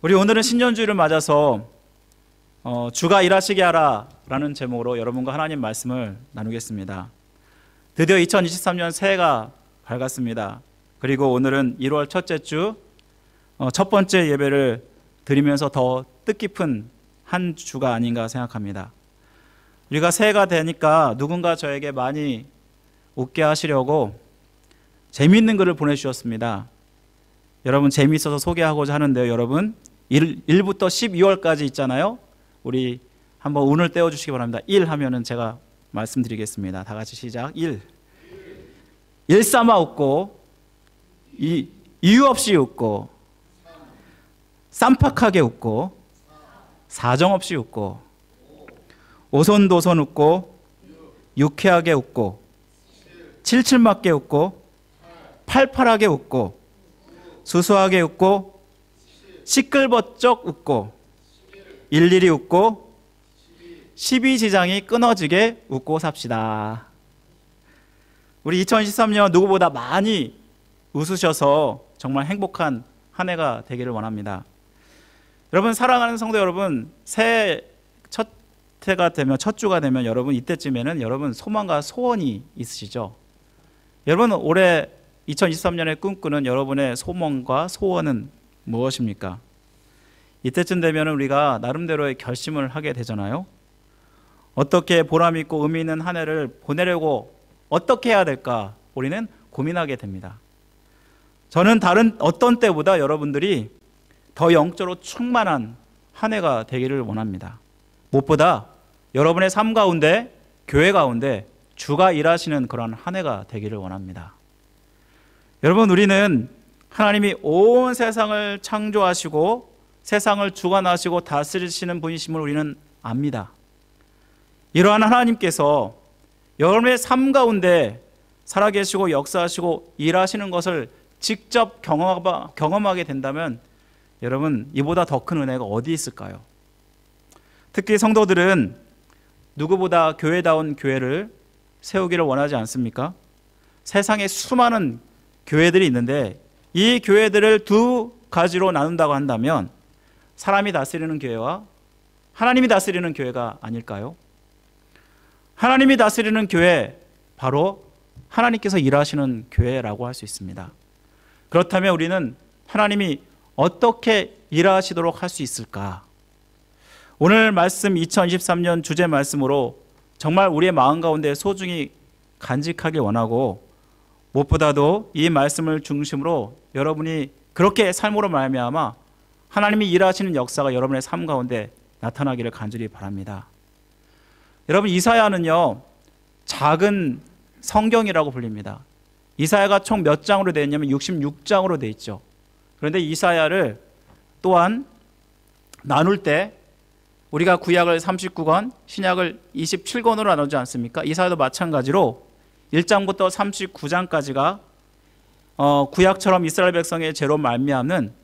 우리 오늘은 신년주일을 맞아서 주가 일하시게 하라 라는 제목으로 여러분과 하나님 말씀을 나누겠습니다. 드디어 2023년 새해가 밝았습니다. 그리고 오늘은 1월 첫째 주 첫 번째 예배를 드리면서 더 뜻깊은 한 주가 아닌가 생각합니다. 우리가 새해가 되니까 누군가 저에게 많이 웃게 하시려고 재미있는 글을 보내주셨습니다. 여러분, 재미있어서 소개하고자 하는데요. 여러분, 1부터 12월까지 있잖아요. 우리 한번 운을 떼어주시기 바랍니다. 1 하면은 제가 말씀드리겠습니다. 다 같이 시작. 1. 일삼아 웃고, 이유 없이 웃고, 쌈팍하게 웃고, 사정없이 웃고, 오손도손 웃고, 유쾌하게 웃고, 칠칠맞게 웃고, 팔팔하게 웃고, 수수하게 웃고, 시끌벅적 웃고, 일일이 웃고, 십이지장이 끊어지게 웃고 삽시다. 우리 2023년 누구보다 많이 웃으셔서 정말 행복한 한 해가 되기를 원합니다. 여러분, 사랑하는 성도 여러분, 새해 첫 해가 되면, 첫 주가 되면 여러분 이때쯤에는 여러분 소망과 소원이 있으시죠? 여러분, 올해 2023년에 꿈꾸는 여러분의 소망과 소원은 무엇입니까? 이때쯤 되면 우리가 나름대로의 결심을 하게 되잖아요. 어떻게 보람 있고 의미 있는 한 해를 보내려고 어떻게 해야 될까 우리는 고민하게 됩니다. 저는 다른 어떤 때보다 여러분들이 더 영적으로 충만한 한 해가 되기를 원합니다. 무엇보다 여러분의 삶 가운데, 교회 가운데 주가 일하시는 그런 한 해가 되기를 원합니다. 여러분, 우리는 하나님이 온 세상을 창조하시고 세상을 주관하시고 다스리시는 분이심을 우리는 압니다. 이러한 하나님께서 여러분의 삶 가운데 살아계시고 역사하시고 일하시는 것을 직접 경험하게 된다면 여러분, 이보다 더 큰 은혜가 어디 있을까요? 특히 성도들은 누구보다 교회다운 교회를 세우기를 원하지 않습니까? 세상에 수많은 교회들이 있는데 이 교회들을 두 가지로 나눈다고 한다면 사람이 다스리는 교회와 하나님이 다스리는 교회가 아닐까요? 하나님이 다스리는 교회, 바로 하나님께서 일하시는 교회라고 할 수 있습니다. 그렇다면 우리는 하나님이 어떻게 일하시도록 할 수 있을까? 오늘 말씀 2023년 주제 말씀으로 정말 우리의 마음 가운데 소중히 간직하길 원하고, 무엇보다도 이 말씀을 중심으로 여러분이 그렇게 삶으로 말미암아 하나님이 일하시는 역사가 여러분의 삶 가운데 나타나기를 간절히 바랍니다. 여러분, 이사야는요, 작은 성경이라고 불립니다. 이사야가 총 몇 장으로 되어 있냐면 66장으로 되어 있죠. 그런데 이사야를 또한 나눌 때 우리가 구약을 39권, 신약을 27권으로 나누지 않습니까? 이사야도 마찬가지로 1장부터 39장까지가 구약처럼 이스라엘 백성의 죄로 말미암는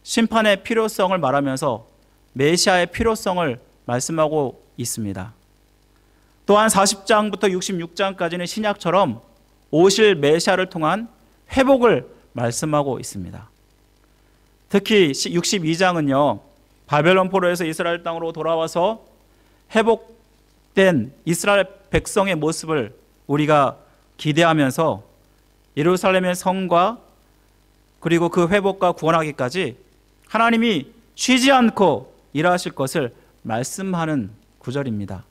심판의 필요성을 말하면서 메시아의 필요성을 말씀하고 있습니다. 또한 40장부터 66장까지는 신약처럼 오실 메시아를 통한 회복을 말씀하고 있습니다. 특히 62장은요, 바벨론 포로에서 이스라엘 땅으로 돌아와서 회복된 이스라엘 백성의 모습을 우리가 기대하면서 예루살렘의 성과 그리고 그 회복과 구원하기까지 하나님이 쉬지 않고 일하실 것을 말씀하는 구절입니다.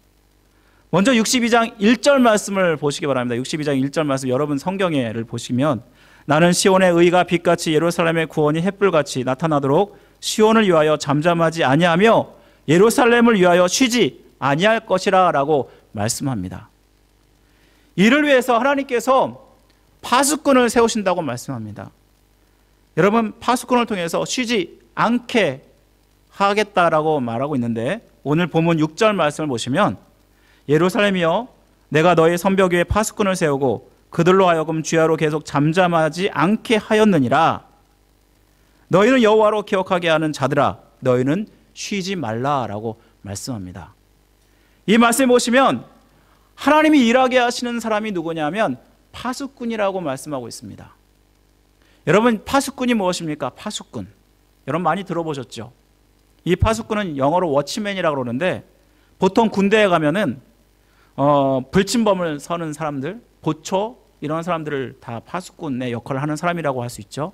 먼저 62장 1절 말씀을 보시기 바랍니다. 62장 1절 말씀, 여러분 성경에를 보시면 나는 시온의 의가 빛같이 예루살렘의 구원이 햇불같이 나타나도록 시온을 위하여 잠잠하지 아니하며 예루살렘을 위하여 쉬지 아니할 것이라 라고 말씀합니다. 이를 위해서 하나님께서 파수꾼을 세우신다고 말씀합니다. 여러분, 파수꾼을 통해서 쉬지 않게 하겠다라고 말하고 있는데, 오늘 본문 6절 말씀을 보시면 예루살렘이여, 내가 너희 선벽 위에 파수꾼을 세우고 그들로 하여금 주야로 계속 잠잠하지 않게 하였느니라. 너희는 여호와로 기억하게 하는 자들아, 너희는 쉬지 말라라고 말씀합니다. 이 말씀 보시면 하나님이 일하게 하시는 사람이 누구냐면 파수꾼이라고 말씀하고 있습니다. 여러분, 파수꾼이 무엇입니까? 파수꾼. 여러분 많이 들어보셨죠? 이 파수꾼은 영어로 워치맨이라고 그러는데 보통 군대에 가면은 불침범을 서는 사람들, 보초 이런 사람들을 다 파수꾼의 역할을 하는 사람이라고 할 수 있죠.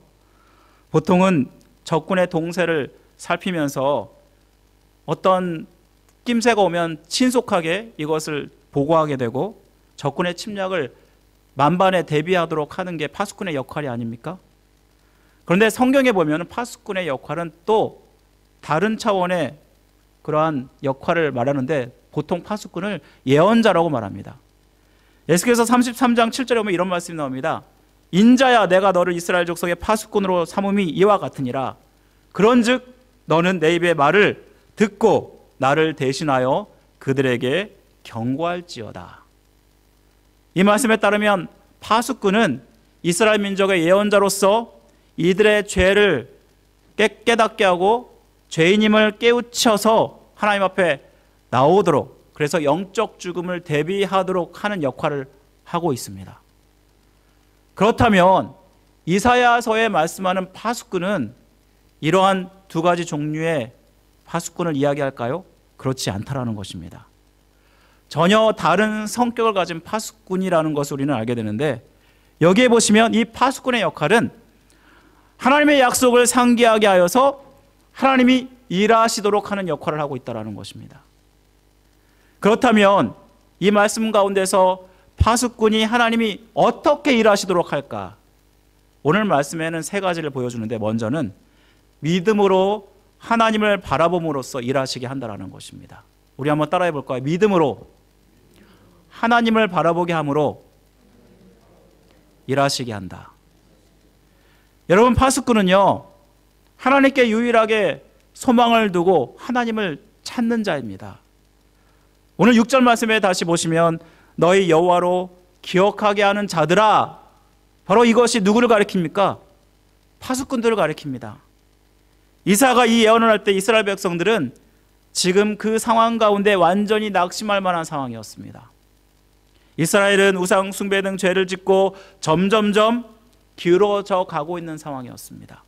보통은 적군의 동세를 살피면서 어떤 낌새가 오면 신속하게 이것을 보고하게 되고 적군의 침략을 만반에 대비하도록 하는 게 파수꾼의 역할이 아닙니까? 그런데 성경에 보면 파수꾼의 역할은 또 다른 차원의 그러한 역할을 말하는데 보통 파수꾼을 예언자라고 말합니다. 에스겔서 33장 7절에 보면 이런 말씀이 나옵니다. 인자야 내가 너를 이스라엘 족속의 파수꾼으로 삼음이 이와 같으니라. 그런즉 너는 내 입의 말을 듣고 나를 대신하여 그들에게 경고할지어다. 이 말씀에 따르면 파수꾼은 이스라엘 민족의 예언자로서 이들의 죄를 깨닫게 하고 죄인임을 깨우쳐서 하나님 앞에 나오도록, 그래서 영적 죽음을 대비하도록 하는 역할을 하고 있습니다. 그렇다면 이사야서에 말씀하는 파수꾼은 이러한 두 가지 종류의 파수꾼을 이야기할까요? 그렇지 않다라는 것입니다. 전혀 다른 성격을 가진 파수꾼이라는 것을 우리는 알게 되는데, 여기에 보시면 이 파수꾼의 역할은 하나님의 약속을 상기하게 하여서 하나님이 일하시도록 하는 역할을 하고 있다는 것입니다. 그렇다면 이 말씀 가운데서 파수꾼이 하나님이 어떻게 일하시도록 할까? 오늘 말씀에는 세 가지를 보여주는데, 먼저는 믿음으로 하나님을 바라봄으로써 일하시게 한다는 것입니다. 우리 한번 따라해 볼까요? 믿음으로 하나님을 바라보게 함으로 일하시게 한다. 여러분, 파수꾼은요, 하나님께 유일하게 소망을 두고 하나님을 찾는 자입니다. 오늘 6절 말씀에 다시 보시면 너희 여호와로 기억하게 하는 자들아, 바로 이것이 누구를 가리킵니까? 파수꾼들을 가리킵니다. 이사야가 이 예언을 할 때 이스라엘 백성들은 지금 그 상황 가운데 완전히 낙심할 만한 상황이었습니다. 이스라엘은 우상 숭배 등 죄를 짓고 점점점 기울어져 가고 있는 상황이었습니다.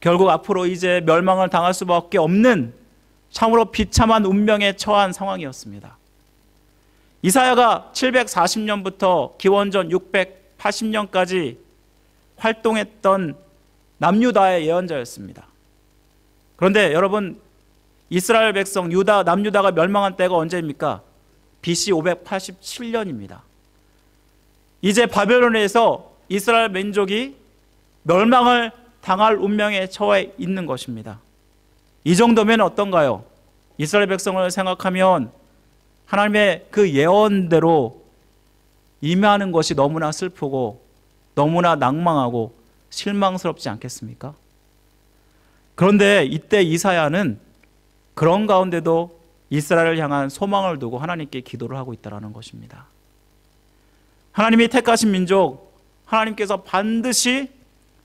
결국 앞으로 이제 멸망을 당할 수밖에 없는 참으로 비참한 운명에 처한 상황이었습니다. 이사야가 740년부터 기원전 680년까지 활동했던 남유다의 예언자였습니다. 그런데 여러분, 이스라엘 백성 유다, 남유다가 멸망한 때가 언제입니까? BC 587년입니다. 이제 바벨론에서 이스라엘 민족이 멸망을 당할 운명에 처해 있는 것입니다. 이 정도면 어떤가요? 이스라엘 백성을 생각하면 하나님의 그 예언대로 임하는 것이 너무나 슬프고 너무나 낭망하고 실망스럽지 않겠습니까? 그런데 이때 이사야는 그런 가운데도 이스라엘을 향한 소망을 두고 하나님께 기도를 하고 있다는 것입니다. 하나님이 택하신 민족, 하나님께서 반드시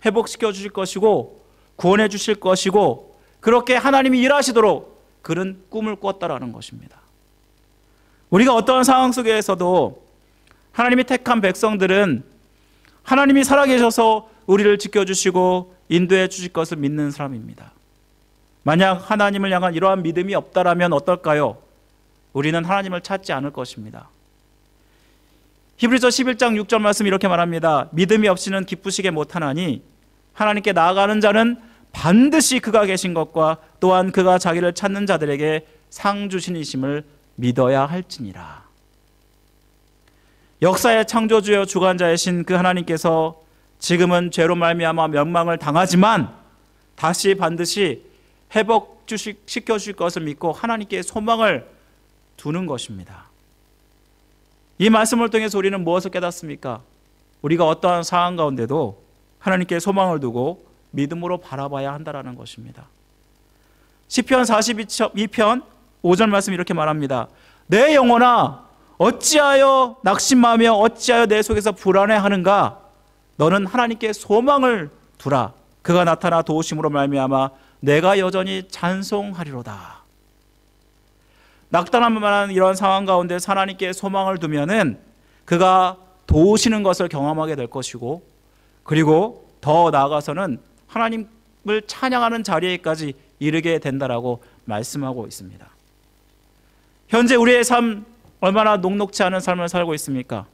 회복시켜 주실 것이고 구원해 주실 것이고, 그렇게 하나님이 일하시도록 그는 꿈을 꿨다라는 것입니다. 우리가 어떠한 상황 속에서도 하나님이 택한 백성들은 하나님이 살아계셔서 우리를 지켜주시고 인도해 주실 것을 믿는 사람입니다. 만약 하나님을 향한 이러한 믿음이 없다라면 어떨까요? 우리는 하나님을 찾지 않을 것입니다. 히브리서 11장 6절 말씀 이렇게 말합니다. 믿음이 없이는 기쁘시게 못하나니 하나님께 나아가는 자는 반드시 그가 계신 것과 또한 그가 자기를 찾는 자들에게 상 주신이심을 믿어야 할지니라. 역사의 창조주여 주관자이신 그 하나님께서 지금은 죄로 말미암아 멸망을 당하지만 다시 반드시 회복시켜 주실 것을 믿고 하나님께 소망을 두는 것입니다. 이 말씀을 통해서 우리는 무엇을 깨닫습니까? 우리가 어떠한 상황 가운데도 하나님께 소망을 두고 믿음으로 바라봐야 한다는 것입니다. 시편 42편 5절 말씀 이렇게 말합니다. 내 영혼아 어찌하여 낙심하며 어찌하여 내 속에서 불안해하는가? 너는 하나님께 소망을 두라. 그가 나타나 도우심으로 말미암아 내가 여전히 찬송하리로다. 낙담할 만한 이런 상황 가운데 하나님께 소망을 두면은 그가 도우시는 것을 경험하게 될 것이고, 그리고 더 나아가서는 하나님을 하나님을 찬양하는 자리에까지 이르게 된다라고 말씀하고 있습니다. 현재 우리의 삶 얼마나 녹록지 않은 삶을 살고 있습니까?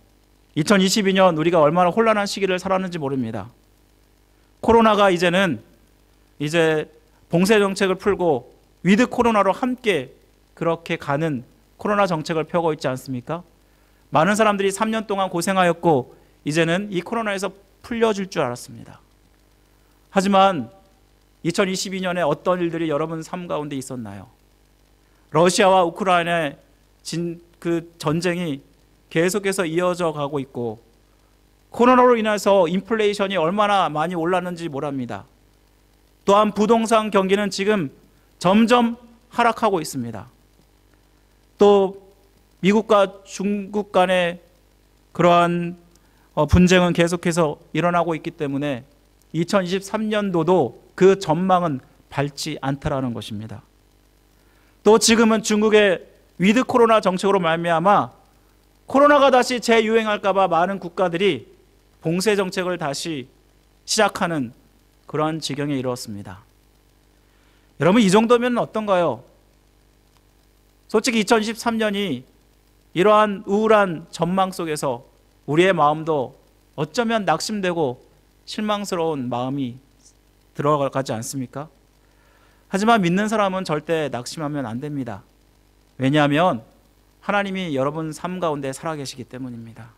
2022년 우리가 얼마나 혼란한 시기를 살았는지 모릅니다. 코로나가 이제 봉쇄 정책을 풀고 위드 코로나로 함께 그렇게 가는 코로나 정책을 펴고 있지 않습니까? 많은 사람들이 3년 동안 고생하였고 이제는 이 코로나에서 풀려질 줄 알았습니다. 하지만 2022년에 어떤 일들이 여러분 삶 가운데 있었나요? 러시아와 우크라이나의 그 전쟁이 계속해서 이어져 가고 있고 코로나로 인해서 인플레이션이 얼마나 많이 올랐는지 모릅니다. 또한 부동산 경기는 지금 점점 하락하고 있습니다. 또 미국과 중국 간의 그러한 분쟁은 계속해서 일어나고 있기 때문에 2023년도도 그 전망은 밝지 않다라는 것입니다. 또 지금은 중국의 위드 코로나 정책으로 말미암아 코로나가 다시 재유행할까 봐 많은 국가들이 봉쇄 정책을 다시 시작하는 그러한 지경에 이르렀습니다. 여러분, 이 정도면 어떤가요? 솔직히 2023년이 이러한 우울한 전망 속에서 우리의 마음도 어쩌면 낙심되고 실망스러운 마음이 들어가지 않습니까? 하지만 믿는 사람은 절대 낙심하면 안 됩니다. 왜냐하면 하나님이 여러분 삶 가운데 살아계시기 때문입니다.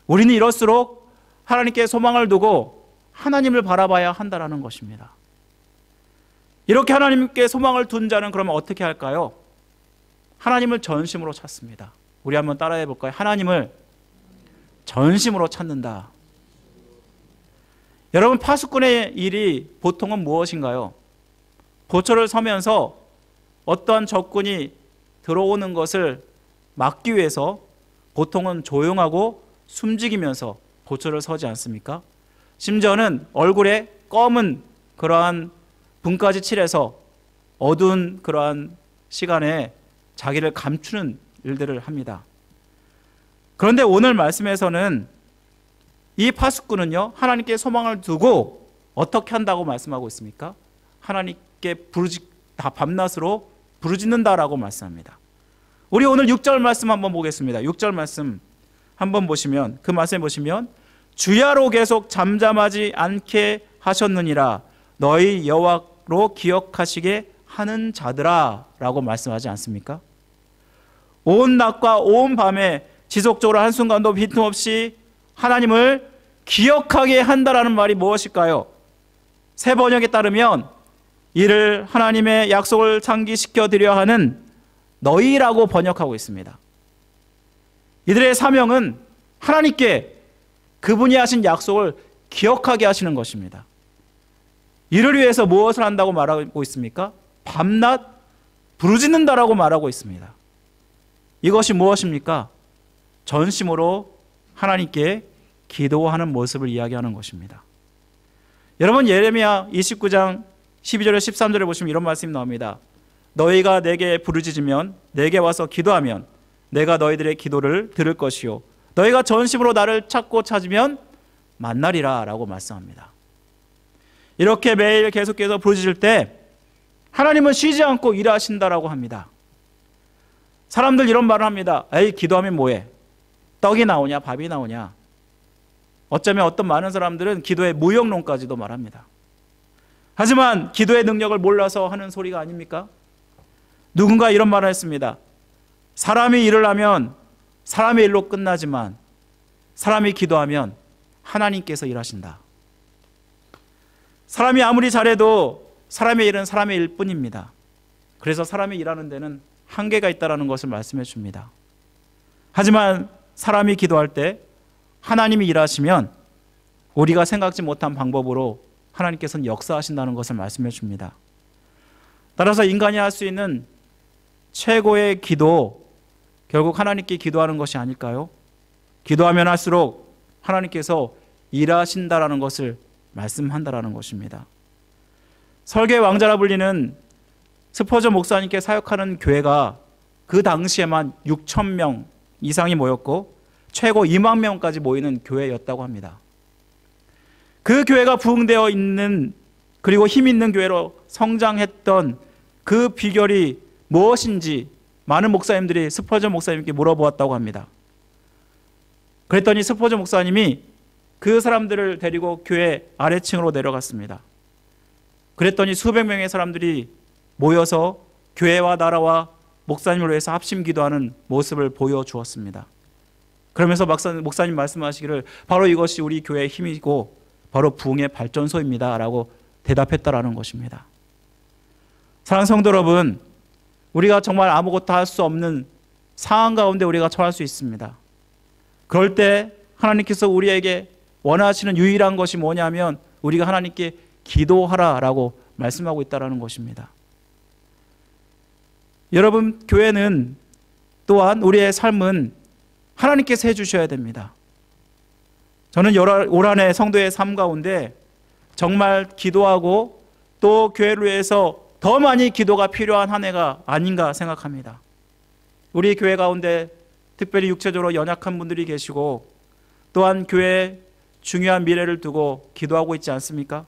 우리는 이럴수록 하나님께 소망을 두고 하나님을 바라봐야 한다는 것입니다. 이렇게 하나님께 소망을 둔 자는 그러면 어떻게 할까요? 하나님을 전심으로 찾습니다. 우리 한번 따라해 볼까요? 하나님을 전심으로 찾는다. 여러분, 파수꾼의 일이 보통은 무엇인가요? 보초를 서면서 어떠한 적군이 들어오는 것을 막기 위해서 보통은 조용하고 숨지기면서 보초를 서지 않습니까? 심지어는 얼굴에 검은 그러한 분까지 칠해서 어두운 그러한 시간에 자기를 감추는 일들을 합니다. 그런데 오늘 말씀에서는 이 파수꾼은요, 하나님께 소망을 두고 어떻게 한다고 말씀하고 있습니까? 하나님께 다 밤낮으로 부르짖는다라고 말씀합니다. 우리 오늘 6절 말씀 한번 보겠습니다. 6절 말씀 한번 보시면, 그 말씀 보시면 주야로 계속 잠잠하지 않게 하셨느니라 너희 여호와로 기억하시게 하는 자들아 라고 말씀하지 않습니까? 온 낮과 온 밤에 지속적으로 한순간도 빈틈없이 하나님을 기억하게 한다라는 말이 무엇일까요? 새 번역에 따르면 이를 하나님의 약속을 상기시켜 드려 하는 너희라고 번역하고 있습니다. 이들의 사명은 하나님께 그분이 하신 약속을 기억하게 하시는 것입니다. 이를 위해서 무엇을 한다고 말하고 있습니까? 밤낮 부르짖는다라고 말하고 있습니다. 이것이 무엇입니까? 전심으로 하나님께 기도하는 모습을 이야기하는 것입니다. 여러분, 예레미야 29장 12절에 13절에 보시면 이런 말씀이 나옵니다. 너희가 내게 부르짖으면, 내게 와서 기도하면 내가 너희들의 기도를 들을 것이요 너희가 전심으로 나를 찾고 찾으면 만나리라 라고 말씀합니다. 이렇게 매일 계속해서 부르짖을 때 하나님은 쉬지 않고 일하신다라고 합니다. 사람들 이런 말을 합니다. 에이, 기도하면 뭐해? 떡이 나오냐 밥이 나오냐? 어쩌면 어떤 많은 사람들은 기도의 무용론까지도 말합니다. 하지만 기도의 능력을 몰라서 하는 소리가 아닙니까? 누군가 이런 말을 했습니다. 사람이 일을 하면 사람의 일로 끝나지만 사람이 기도하면 하나님께서 일하신다. 사람이 아무리 잘해도 사람의 일은 사람의 일뿐입니다. 그래서 사람이 일하는 데는 한계가 있다는 것을 말씀해 줍니다. 하지만 사람이 기도할 때 하나님이 일하시면 우리가 생각지 못한 방법으로 하나님께서는 역사하신다는 것을 말씀해 줍니다. 따라서 인간이 할 수 있는 최고의 기도, 결국 하나님께 기도하는 것이 아닐까요? 기도하면 할수록 하나님께서 일하신다라는 것을 말씀한다라는 것입니다. 설교의 왕자라 불리는 스퍼전 목사님께 사역하는 교회가 그 당시에만 6천 명 이상이 모였고 최고 2만 명까지 모이는 교회였다고 합니다. 그 교회가 부흥되어 있는 그리고 힘 있는 교회로 성장했던 그 비결이 무엇인지 많은 목사님들이 스퍼전 목사님께 물어보았다고 합니다. 그랬더니 스퍼전 목사님이 그 사람들을 데리고 교회 아래층으로 내려갔습니다. 그랬더니 수백 명의 사람들이 모여서 교회와 나라와 목사님을 위해서 합심 기도하는 모습을 보여주었습니다. 그러면서 목사님 말씀하시기를 바로 이것이 우리 교회의 힘이고 바로 부흥의 발전소입니다 라고 대답했다라는 것입니다. 사랑하는 성도 여러분, 우리가 정말 아무것도 할 수 없는 상황 가운데 우리가 처할 수 있습니다. 그럴 때 하나님께서 우리에게 원하시는 유일한 것이 뭐냐면 우리가 하나님께 기도하라라고 말씀하고 있다는 것입니다. 여러분, 교회는 또한 우리의 삶은 하나님께서 해주셔야 됩니다. 저는 올 한해 성도의 삶 가운데 정말 기도하고 또 교회를 위해서 더 많이 기도가 필요한 한 해가 아닌가 생각합니다. 우리 교회 가운데 특별히 육체적으로 연약한 분들이 계시고 또한 교회의 중요한 미래를 두고 기도하고 있지 않습니까?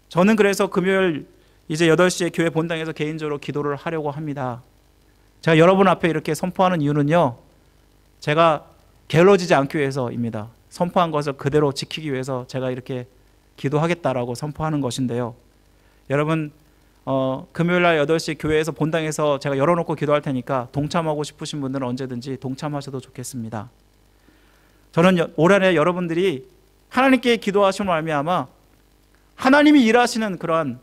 저는 그래서 금요일 이제 8시에 교회 본당에서 개인적으로 기도를 하려고 합니다. 제가 여러분 앞에 이렇게 선포하는 이유는요, 제가 게을러지지 않기 위해서입니다. 선포한 것을 그대로 지키기 위해서 제가 이렇게 기도하겠다라고 선포하는 것인데요. 여러분, 금요일날 8시 교회에서 본당에서 제가 열어놓고 기도할 테니까 동참하고 싶으신 분들은 언제든지 동참하셔도 좋겠습니다. 저는 올 한해 여러분들이 하나님께 기도하심으로 말미암아 하나님이 일하시는 그러한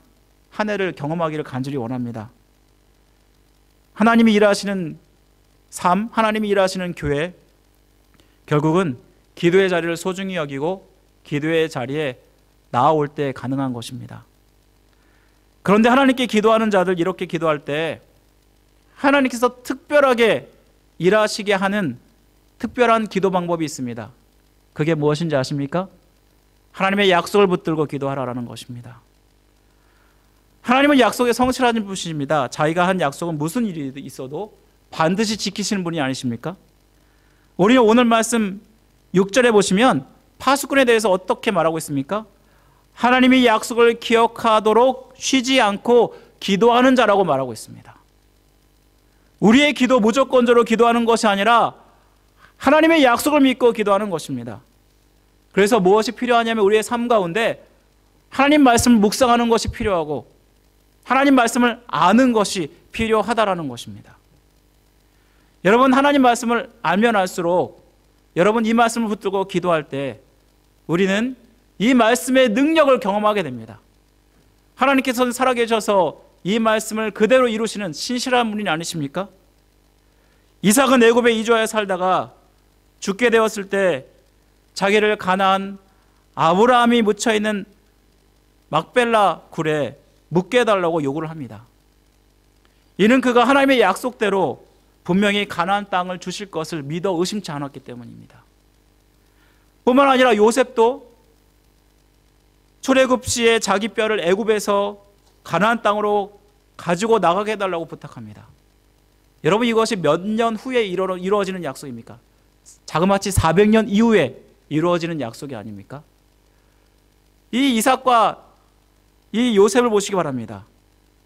한 해를 경험하기를 간절히 원합니다. 하나님이 일하시는 삶, 하나님이 일하시는 교회, 결국은 기도의 자리를 소중히 여기고 기도의 자리에 나아올 때 가능한 것입니다. 그런데 하나님께 기도하는 자들, 이렇게 기도할 때 하나님께서 특별하게 일하시게 하는 특별한 기도 방법이 있습니다. 그게 무엇인지 아십니까? 하나님의 약속을 붙들고 기도하라는 것입니다. 하나님은 약속에 성실하신 분이십니다. 자기가 한 약속은 무슨 일이 있어도 반드시 지키시는 분이 아니십니까? 우리는 오늘 말씀 6절에 보시면 파수꾼에 대해서 어떻게 말하고 있습니까? 하나님이 약속을 기억하도록 쉬지 않고 기도하는 자라고 말하고 있습니다. 우리의 기도 무조건적으로 기도하는 것이 아니라 하나님의 약속을 믿고 기도하는 것입니다. 그래서 무엇이 필요하냐면 우리의 삶 가운데 하나님 말씀을 묵상하는 것이 필요하고 하나님 말씀을 아는 것이 필요하다라는 것입니다. 여러분, 하나님 말씀을 알면 알수록 여러분 이 말씀을 붙들고 기도할 때 우리는 이 말씀의 능력을 경험하게 됩니다. 하나님께서는 살아계셔서 이 말씀을 그대로 이루시는 신실한 분이 아니십니까? 이삭은 애굽에 이주하여 살다가 죽게 되었을 때 자기를 가나안 아브라함이 묻혀있는 막벨라 굴에 묻게 해달라고 요구를 합니다. 이는 그가 하나님의 약속대로 분명히 가나안 땅을 주실 것을 믿어 의심치 않았기 때문입니다. 뿐만 아니라 요셉도 출애굽 시에 자기 뼈를 애굽에서 가나안 땅으로 가지고 나가게 해달라고 부탁합니다. 여러분, 이것이 몇 년 후에 이루어지는 약속입니까? 자그마치 400년 이후에 이루어지는 약속이 아닙니까? 이 이삭과 이 요셉을 보시기 바랍니다.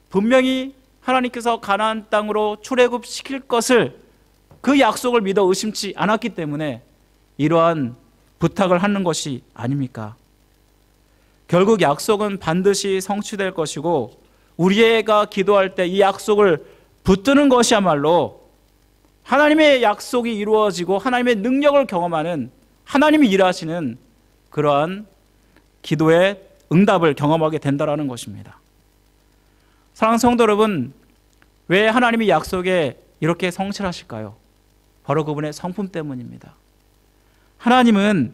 분명히 하나님께서 가나안 땅으로 출애굽 시킬 것을 그 약속을 믿어 의심치 않았기 때문에 이러한 부탁을 하는 것이 아닙니까? 결국 약속은 반드시 성취될 것이고 우리가 기도할 때 이 약속을 붙드는 것이야말로 하나님의 약속이 이루어지고 하나님의 능력을 경험하는, 하나님이 일하시는 그러한 기도의 응답을 경험하게 된다는 것입니다. 사랑하는 성도 여러분, 왜 하나님이 약속에 이렇게 성실하실까요? 바로 그분의 성품 때문입니다. 하나님은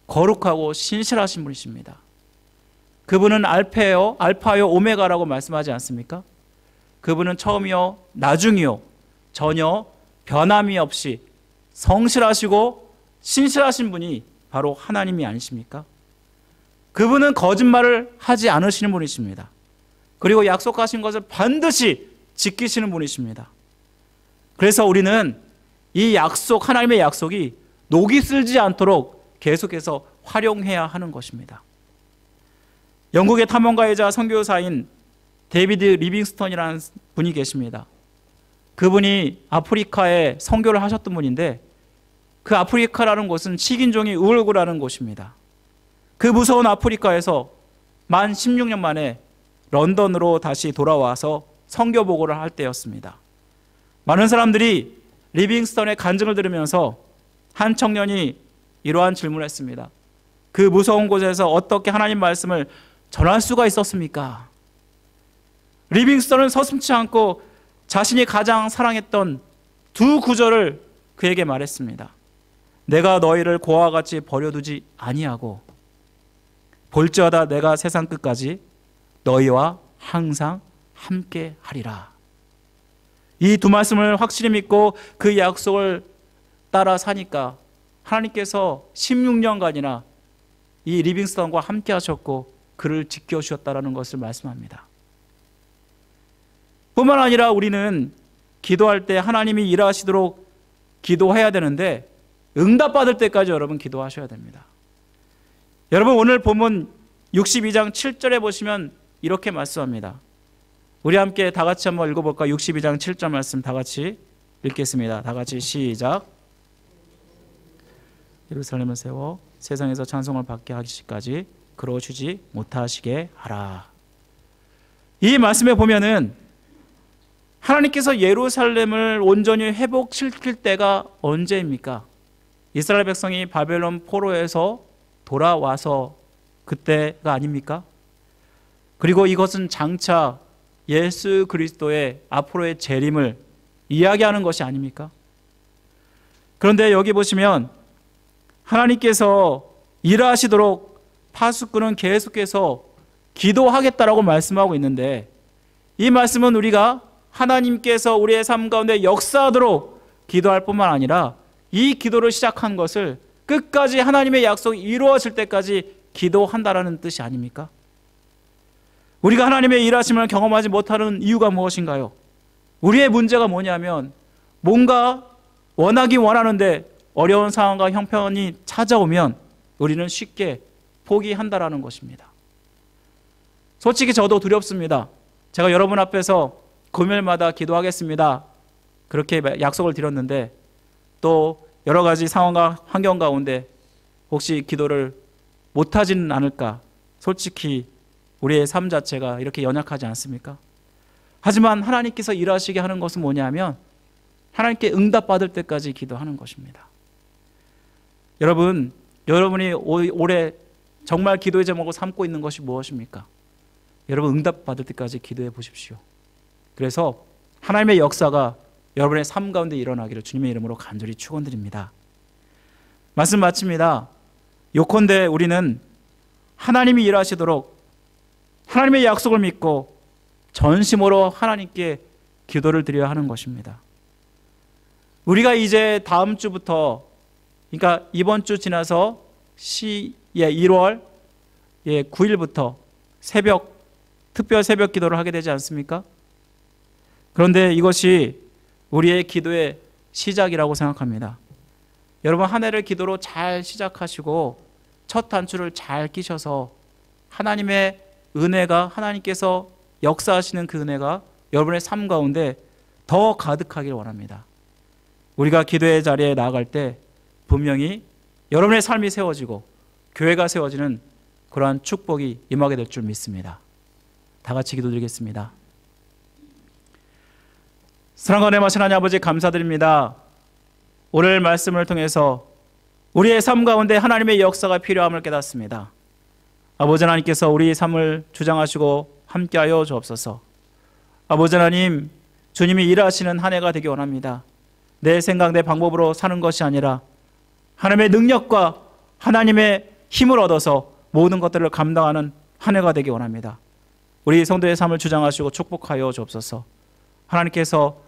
거룩하고 신실하신 분이십니다. 그분은 알파요 오메가라고 말씀하지 않습니까? 그분은 처음이요 나중이요 전혀 변함이 없이 성실하시고 신실하신 분이 바로 하나님이 아니십니까? 그분은 거짓말을 하지 않으시는 분이십니다. 그리고 약속하신 것을 반드시 지키시는 분이십니다. 그래서 우리는 이 약속, 하나님의 약속이 녹이 슬지 않도록 계속해서 활용해야 하는 것입니다. 영국의 탐험가이자 선교사인 데이비드 리빙스턴이라는 분이 계십니다. 그분이 아프리카에 선교를 하셨던 분인데 그 아프리카라는 곳은 식인종이 우울구라는 곳입니다. 그 무서운 아프리카에서 만 16년 만에 런던으로 다시 돌아와서 선교 보고를 할 때였습니다. 많은 사람들이 리빙스턴의 간증을 들으면서 한 청년이 이러한 질문을 했습니다. 그 무서운 곳에서 어떻게 하나님 말씀을 전할 수가 있었습니까? 리빙스턴은 서슴지 않고 자신이 가장 사랑했던 두 구절을 그에게 말했습니다. 내가 너희를 고아와 같이 버려두지 아니하고 볼지어다 내가 세상 끝까지 너희와 항상 함께 하리라. 이 두 말씀을 확실히 믿고 그 약속을 따라 사니까 하나님께서 16년간이나 이 리빙스턴과 함께 하셨고 그를 지켜주셨다는 것을 말씀합니다. 뿐만 아니라 우리는 기도할 때 하나님이 일하시도록 기도해야 되는데 응답받을 때까지 여러분 기도하셔야 됩니다. 여러분 오늘 본문 62장 7절에 보시면 이렇게 말씀합니다. 우리 함께 다 같이 한번 읽어볼까요? 62장 7절 말씀 다 같이 읽겠습니다. 다 같이 시작. 예루살렘을 세워 세상에서 찬송을 받게 하시기까지 그로 쉬지 못하시게 하라. 이 말씀에 보면은 하나님께서 예루살렘을 온전히 회복시킬 때가 언제입니까? 이스라엘 백성이 바벨론 포로에서 돌아와서 그때가 아닙니까? 그리고 이것은 장차 예수 그리스도의 앞으로의 재림을 이야기하는 것이 아닙니까? 그런데 여기 보시면 하나님께서 일하시도록 파수꾼은 계속해서 기도하겠다라고 말씀하고 있는데 이 말씀은 우리가 하나님께서 우리의 삶 가운데 역사하도록 기도할 뿐만 아니라 이 기도를 시작한 것을 끝까지 하나님의 약속이 이루어질 때까지 기도한다라는 뜻이 아닙니까? 우리가 하나님의 일하심을 경험하지 못하는 이유가 무엇인가요? 우리의 문제가 뭐냐면 뭔가 원하긴 원하는데 어려운 상황과 형편이 찾아오면 우리는 쉽게 포기한다라는 것입니다. 솔직히 저도 두렵습니다. 제가 여러분 앞에서 금요일마다 기도하겠습니다. 그렇게 약속을 드렸는데 또 여러 가지 상황과 환경 가운데 혹시 기도를 못하지는 않을까? 솔직히 우리의 삶 자체가 이렇게 연약하지 않습니까? 하지만 하나님께서 일하시게 하는 것은 뭐냐면 하나님께 응답받을 때까지 기도하는 것입니다. 여러분이 올해 정말 기도의 제목으로 삼고 있는 것이 무엇입니까? 여러분 응답받을 때까지 기도해 보십시오. 그래서 하나님의 역사가 여러분의 삶 가운데 일어나기를 주님의 이름으로 간절히 축원드립니다. 말씀 마칩니다. 요컨대 우리는 하나님이 일하시도록 하나님의 약속을 믿고 전심으로 하나님께 기도를 드려야 하는 것입니다. 우리가 이제 다음 주부터, 그러니까 이번 주 지나서 1월 9일부터 특별 새벽 기도를 하게 되지 않습니까? 그런데 이것이 우리의 기도의 시작이라고 생각합니다. 여러분 한 해를 기도로 잘 시작하시고 첫 단추를 잘 끼셔서 하나님의 은혜가, 하나님께서 역사하시는 그 은혜가 여러분의 삶 가운데 더 가득하길 원합니다. 우리가 기도의 자리에 나아갈 때 분명히 여러분의 삶이 세워지고 교회가 세워지는 그러한 축복이 임하게 될 줄 믿습니다. 다 같이 기도드리겠습니다. 사랑과 은혜 많으신 하나님 아버지 감사드립니다. 오늘 말씀을 통해서 우리의 삶 가운데 하나님의 역사가 필요함을 깨닫습니다. 아버지 하나님께서 우리 삶을 주장하시고 함께하여 주옵소서. 아버지 하나님, 주님이 일하시는 한 해가 되기 원합니다. 내 생각, 내 방법으로 사는 것이 아니라 하나님의 능력과 하나님의 힘을 얻어서 모든 것들을 감당하는 한 해가 되기 원합니다. 우리 성도의 삶을 주장하시고 축복하여 주옵소서. 하나님께서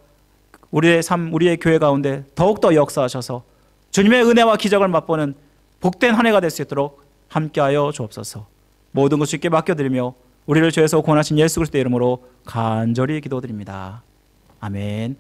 우리의 삶, 우리의 교회 가운데 더욱더 역사하셔서 주님의 은혜와 기적을 맛보는 복된 한 해가 될 수 있도록 함께하여 주옵소서. 모든 것을 주께 맡겨드리며 우리를 죄에서 구원하신 예수 그리스도의 이름으로 간절히 기도드립니다. 아멘.